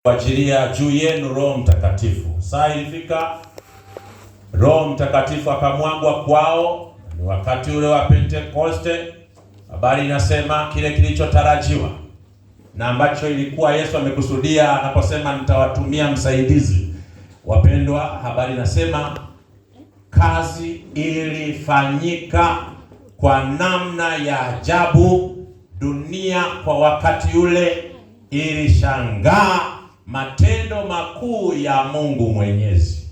Kuachilia juu yenu Roho Mtakatifu. Saa ilifika, Roho Mtakatifu akamwagwa kwao. Ni wakati ule wa Pentekoste. Habari inasema kile kilichotarajiwa na ambacho ilikuwa Yesu amekusudia anaposema nitawatumia msaidizi. Wapendwa, habari inasema kazi ilifanyika kwa namna ya ajabu. Dunia kwa wakati ule ilishangaa matendo makuu ya Mungu Mwenyezi.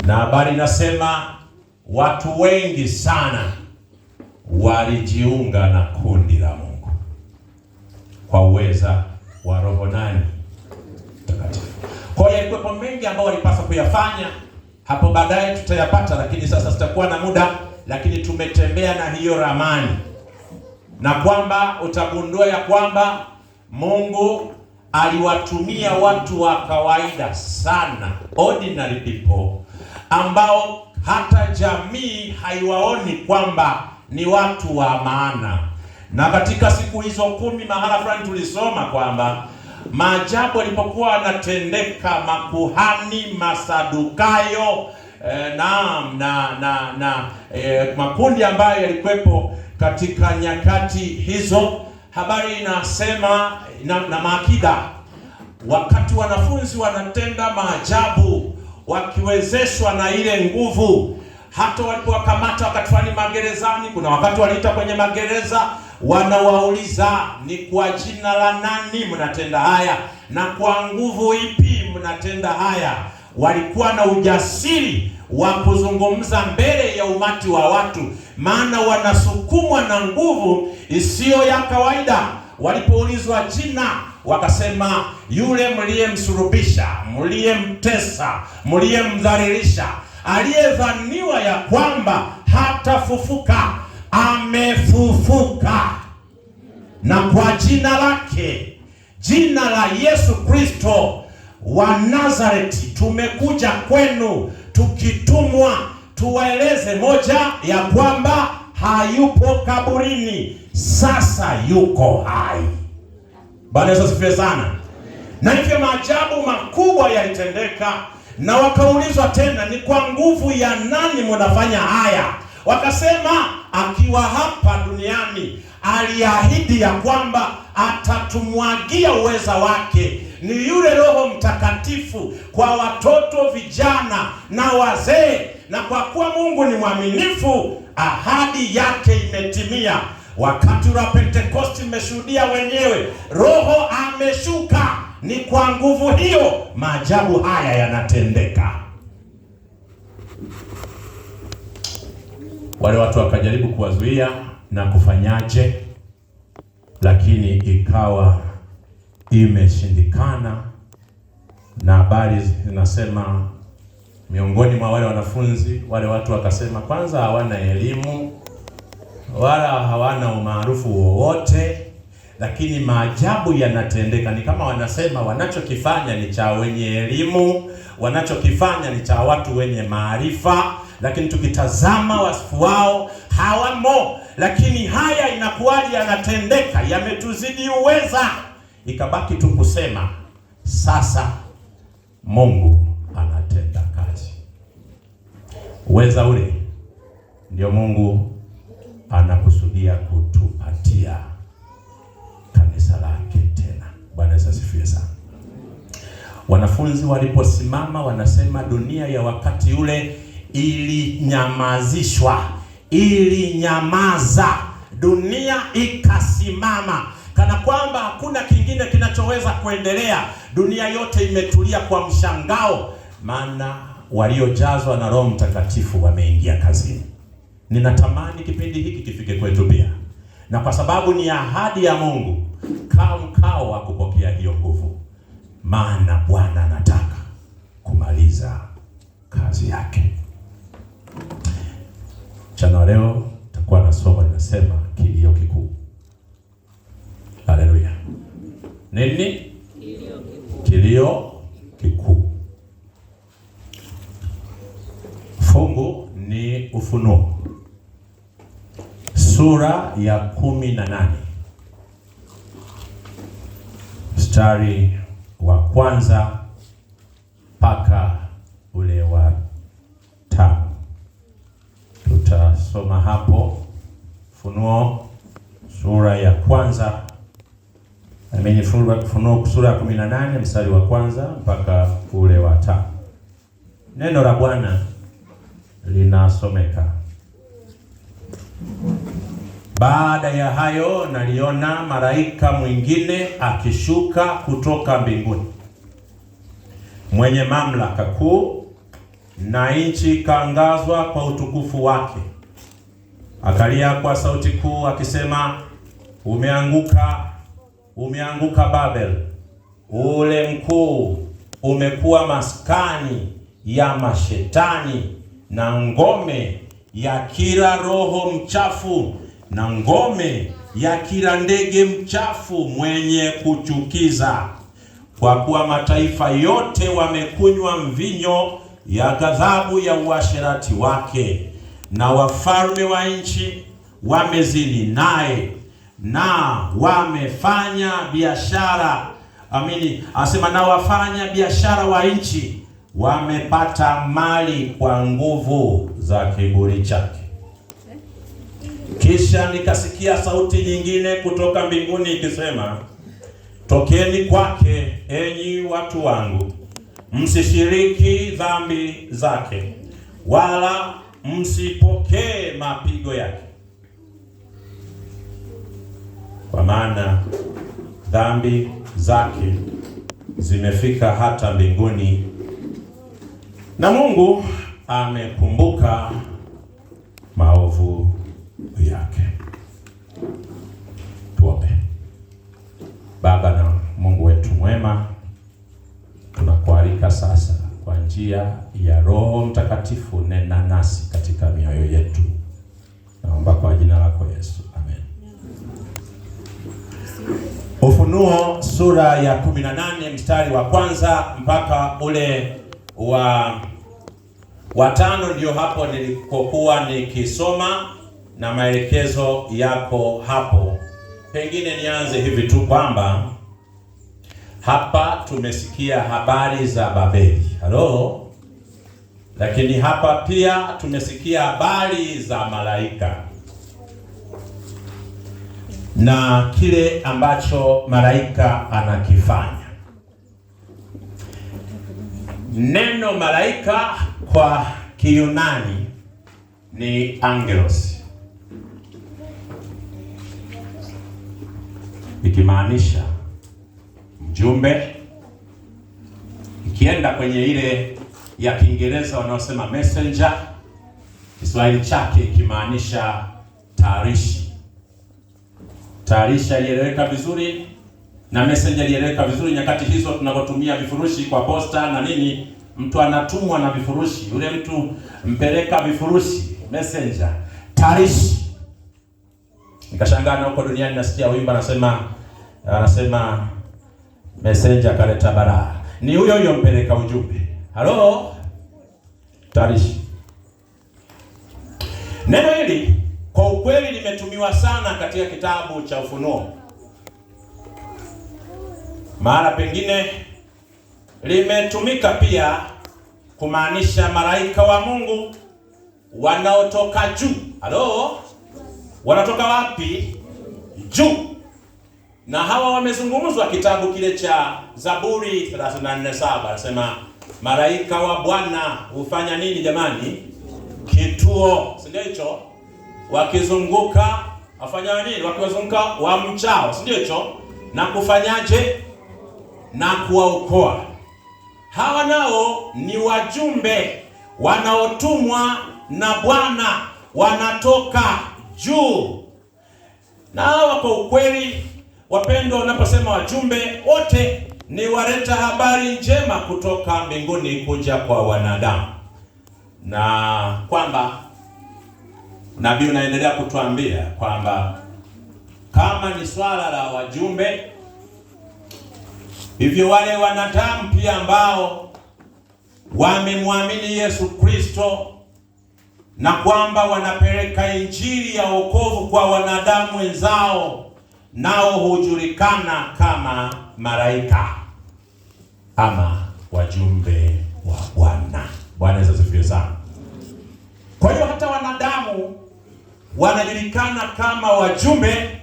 Na habari inasema watu wengi sana walijiunga na kundi la Mungu kwa uweza wa Roho nani? Mtakatifu. Kwa hiyo yalikuwa mengi ambao walipaswa kuyafanya, hapo baadaye tutayapata, lakini sasa sitakuwa na muda. Lakini tumetembea na hiyo ramani, na kwamba utagundua ya kwamba Mungu aliwatumia watu wa kawaida sana, ordinary people, ambao hata jamii haiwaoni kwamba ni watu wa maana. Na katika siku hizo 10 mahala fulani tulisoma kwamba maajabu yalipokuwa yanatendeka, makuhani, Masadukayo makundi ambayo yalikuwepo katika nyakati hizo, habari inasema na maakida, wakati wanafunzi wanatenda maajabu wakiwezeshwa na ile nguvu, hata walipowakamata wakati fulani magerezani, kuna wakati waliita kwenye magereza, wanawauliza ni kwa jina la nani mnatenda haya na kwa nguvu ipi mnatenda haya. Walikuwa na ujasiri wa kuzungumza mbele ya umati wa watu, maana wanasukumwa na nguvu isiyo ya kawaida. Walipoulizwa jina, wakasema yule mliyemsulubisha, mliyemtesa, mliyemdhalilisha, aliyedhaniwa ya kwamba hatafufuka, amefufuka. Na kwa jina lake, jina la Yesu Kristo wa Nazareti, tumekuja kwenu tukitumwa tuwaeleze moja, ya kwamba hayupo kaburini, sasa yuko hai. Bwana Yesu asifiwe sana. Na hivyo maajabu makubwa yalitendeka, na wakaulizwa tena, ni kwa nguvu ya nani mnafanya haya? Wakasema akiwa hapa duniani aliahidi ya kwamba atatumwagia uweza wake, ni yule Roho Mtakatifu kwa watoto, vijana na wazee. Na kwa kuwa Mungu ni mwaminifu, ahadi yake imetimia. Wakati wa Pentekoste mmeshuhudia wenyewe, Roho ameshuka. Ni kwa nguvu hiyo maajabu haya yanatendeka. Wale watu wakajaribu kuwazuia na kufanyaje, lakini ikawa imeshindikana. Na habari zinasema miongoni mwa wale wanafunzi, wale watu wakasema kwanza hawana elimu wala hawana umaarufu wowote, lakini maajabu yanatendeka. Ni kama wanasema wanachokifanya ni cha wenye elimu, wanachokifanya ni cha watu wenye maarifa, lakini tukitazama wasifu wao hawamo. Lakini haya inakuwaje yanatendeka? Yametuzidi uweza. Ikabaki tu kusema sasa Mungu anatenda kazi. Uweza ule ndio Mungu anakusudia kutupatia kanisa lake tena. Bwana Yesu asifiwe sana. Wanafunzi waliposimama wanasema dunia ya wakati ule ilinyamazishwa, ilinyamaza, dunia ikasimama, kana kwamba hakuna kingine kinachoweza kuendelea. Dunia yote imetulia kwa mshangao, maana waliojazwa na Roho Mtakatifu wameingia kazini. Ninatamani kipindi hiki kifike kwetu pia, na kwa sababu ni ahadi ya Mungu, kaa mkao wa kupokea hiyo nguvu, maana Bwana anataka kumaliza kazi yake. Chana leo takuwa na somo linasema kilio kikuu. Haleluya. Nini? Kilio kikuu. Fungu ni Ufunuo sura ya 18 mstari wa kwanza mpaka ule wa 5. Tutasoma hapo Ufunuo sura ya kwanza, Ufunuo sura ya 18 mstari wa kwanza mpaka ule wa 5. Neno la Bwana linasomeka: baada ya hayo naliona malaika mwingine akishuka kutoka mbinguni, mwenye mamlaka kuu, na nchi ikaangazwa kwa utukufu wake. Akalia kwa sauti kuu akisema, umeanguka, umeanguka Babel, ule mkuu, umekuwa maskani ya mashetani na ngome ya kila roho mchafu na ngome ya kila ndege mchafu mwenye kuchukiza, kwa kuwa mataifa yote wamekunywa mvinyo ya ghadhabu ya uasherati wake, na wafalme wa nchi wamezini naye, na wamefanya biashara. Asema na wafanya biashara wa nchi wamepata mali kwa nguvu za kiburi chake. Kisha nikasikia sauti nyingine kutoka mbinguni ikisema, tokeni kwake, enyi watu wangu, msishiriki dhambi zake, wala msipokee mapigo yake, kwa maana dhambi zake zimefika hata mbinguni, na Mungu amekumbuka maovu yake. Tuombe. Baba na Mungu wetu mwema, tunakualika sasa kwa njia ya Roho Mtakatifu, nena nasi katika mioyo yetu. Naomba kwa jina lako Yesu, amen. Ufunuo sura ya 18 mstari wa kwanza mpaka ule wa 5 ndio hapo nilikokuwa nikisoma, na maelekezo yako hapo. Pengine nianze hivi tu kwamba hapa tumesikia habari za Babeli. Halo? Lakini hapa pia tumesikia habari za malaika na kile ambacho malaika anakifanya. Neno malaika kwa Kiyunani ni angelos, ikimaanisha mjumbe. Ikienda kwenye ile ya Kiingereza wanaosema messenger, Kiswahili chake ikimaanisha tarishi. Tarisha ilieleweka vizuri na messenger ilieleweka vizuri. Nyakati hizo tunapotumia vifurushi kwa posta na nini, mtu anatumwa na vifurushi, yule mtu mpeleka vifurushi, messenger, tarishi. Nikashangaa na huko duniani nasikia wimbo anasema messenger kaleta balaa. Ni huyo huyo mpeleka ujumbe. Halo? Tarishi. Neno hili kwa ukweli limetumiwa sana katika kitabu cha Ufunuo. Mara pengine limetumika pia kumaanisha malaika wa Mungu wanaotoka juu. Halo? Wanatoka wapi? Juu. Na hawa wamezungumzwa kitabu kile cha Zaburi 34:7. Anasema malaika wa Bwana hufanya nini jamani? Kituo. Si ndio hicho? Wakizunguka afanya nini? Wakiwazunguka wamchao. Si ndio hicho? Na kufanyaje? Na kuwaokoa. Hawa nao ni wajumbe wanaotumwa na Bwana, wanatoka juu. Na hawa kwa ukweli, wapendwa, unaposema wajumbe, wote ni waleta habari njema kutoka mbinguni kuja kwa wanadamu. Na kwamba nabii unaendelea kutuambia kwamba kama ni swala la wajumbe, hivyo wale wanadamu pia ambao wamemwamini Yesu Kristo na kwamba wanapeleka injili ya wokovu kwa wanadamu wenzao, nao hujulikana kama malaika. kama wajumbe wa Bwana. Bwana Yesu asifiwe sana. Kwa hiyo hata wanadamu wanajulikana kama wajumbe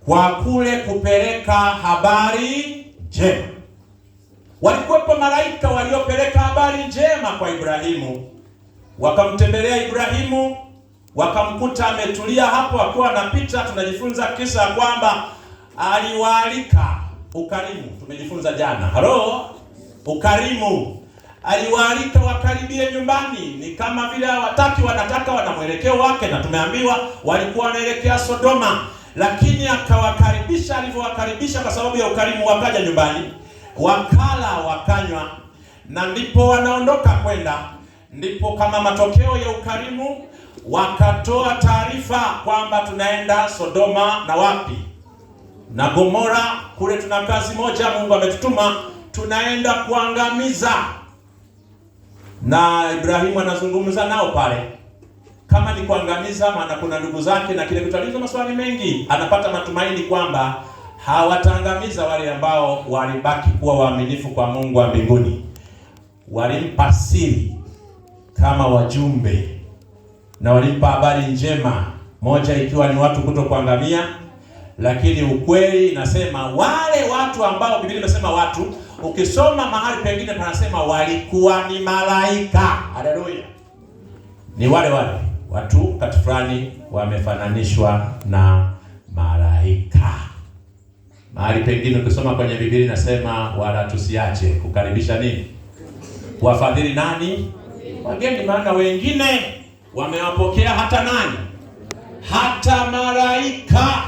kwa kule kupeleka habari njema. Walikuwepo malaika waliopeleka habari njema kwa Ibrahimu. Wakamtembelea Ibrahimu, wakamkuta ametulia hapo akiwa anapita. Tunajifunza kisa kwamba aliwaalika ukarimu. Tumejifunza jana. Halo, ukarimu. Aliwaalika wakaribie nyumbani. Ni kama vile hawataki, wanataka, wana mwelekeo wake, na tumeambiwa walikuwa wanaelekea Sodoma, lakini akawakaribisha. Alivyowakaribisha kwa sababu ya ukarimu, wakaja nyumbani, wakala, wakanywa, na ndipo wanaondoka kwenda. Ndipo kama matokeo ya ukarimu wakatoa taarifa kwamba tunaenda Sodoma na wapi na Gomora, kule tuna kazi moja Mungu ametutuma, tunaenda kuangamiza. Na Ibrahimu anazungumza nao pale, kama ni kuangamiza, maana kuna ndugu zake na kile kutaliza maswali mengi. Anapata matumaini kwamba hawataangamiza wale ambao walibaki kuwa waaminifu kwa Mungu wa mbinguni. Walimpa siri kama wajumbe na walimpa habari njema, moja ikiwa ni watu kutokuangamia, lakini ukweli inasema wale watu ambao Biblia inasema watu, ukisoma mahali pengine panasema walikuwa ni malaika. Haleluya. Ni wale watu kati fulani wamefananishwa na malaika. Mahali pengine ukisoma kwenye Biblia inasema wala tusiache kukaribisha nini? Wafadhili nani? Wageni. Maana wengine wamewapokea hata nani? Hata malaika.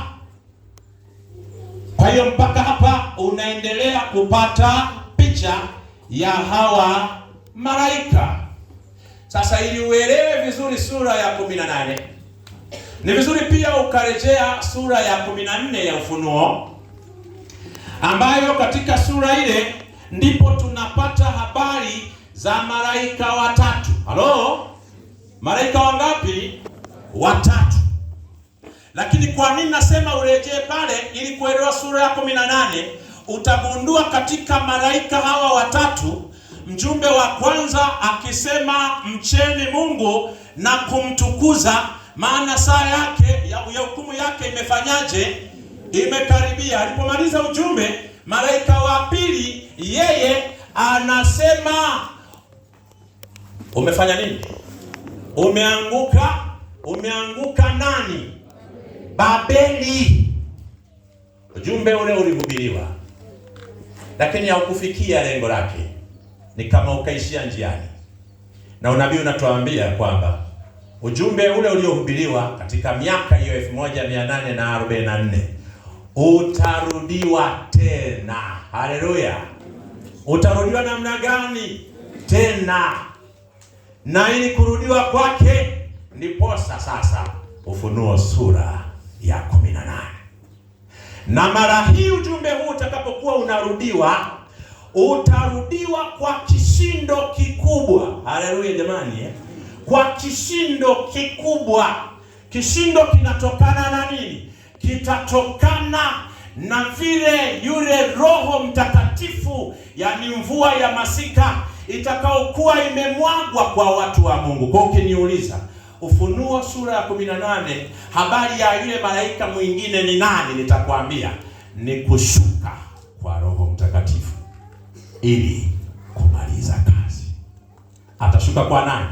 Kwa hiyo mpaka hapa unaendelea kupata picha ya hawa malaika. Sasa ili uelewe vizuri sura ya 18, ni vizuri pia ukarejea sura ya 14 ya Ufunuo, ambayo katika sura ile ndipo tunapata habari za malaika watatu. Halo? Malaika wangapi? Watatu. Lakini kwa nini nasema urejee pale ili kuelewa sura ya 18? Utagundua katika malaika hawa watatu, mjumbe wa kwanza akisema mcheni Mungu na kumtukuza, maana saa yake ya hukumu yake imefanyaje? Imekaribia. Alipomaliza ujumbe, malaika wa pili yeye anasema umefanya nini? Umeanguka nani? Babeli. Ujumbe ule ulihubiriwa, lakini haukufikia lengo lake, ni kama ukaishia njiani. Na unabii unatuambia kwamba ujumbe ule uliohubiriwa katika miaka hiyo 1844 utarudiwa tena. Haleluya. Utarudiwa namna gani tena? Na ili kurudiwa kwake ndiposa sasa Ufunuo sura ya 18. Na mara hii ujumbe huu utakapokuwa unarudiwa, utarudiwa kwa kishindo kikubwa. Haleluya jamani, kwa kishindo kikubwa. Kishindo kinatokana na nini? Kitatokana na vile yule Roho Mtakatifu, yani mvua ya masika itakaokuwa imemwagwa kwa watu wa Mungu. Kwa ukiniuliza Ufunuo sura ya 18 habari ya yule malaika mwingine ni nani, nitakwambia ni kushuka kwa Roho Mtakatifu ili kumaliza kazi. Atashuka kwa nani?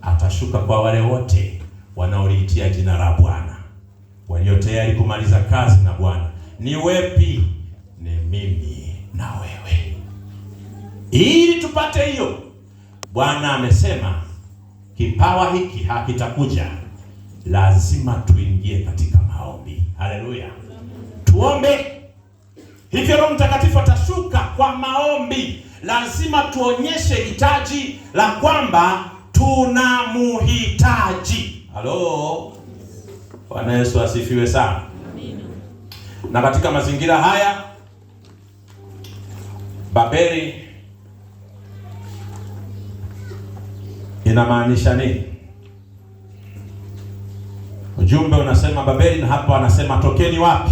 Atashuka kwa wale wote wanaoliitia jina la Bwana, walio tayari kumaliza kazi na Bwana. Ni wepi? Ni mimi na wewe. Ili tupate hiyo, Bwana amesema kipawa hiki hakitakuja, lazima tuingie katika maombi. Haleluya. Tuombe. Hivyo Roho Mtakatifu atashuka kwa maombi. Lazima tuonyeshe hitaji la kwamba tunamuhitaji. Halo. Bwana Yesu asifiwe sana. Na katika mazingira haya, Babeli inamaanisha nini? Ujumbe unasema Babeli, na hapo anasema tokeni wapi?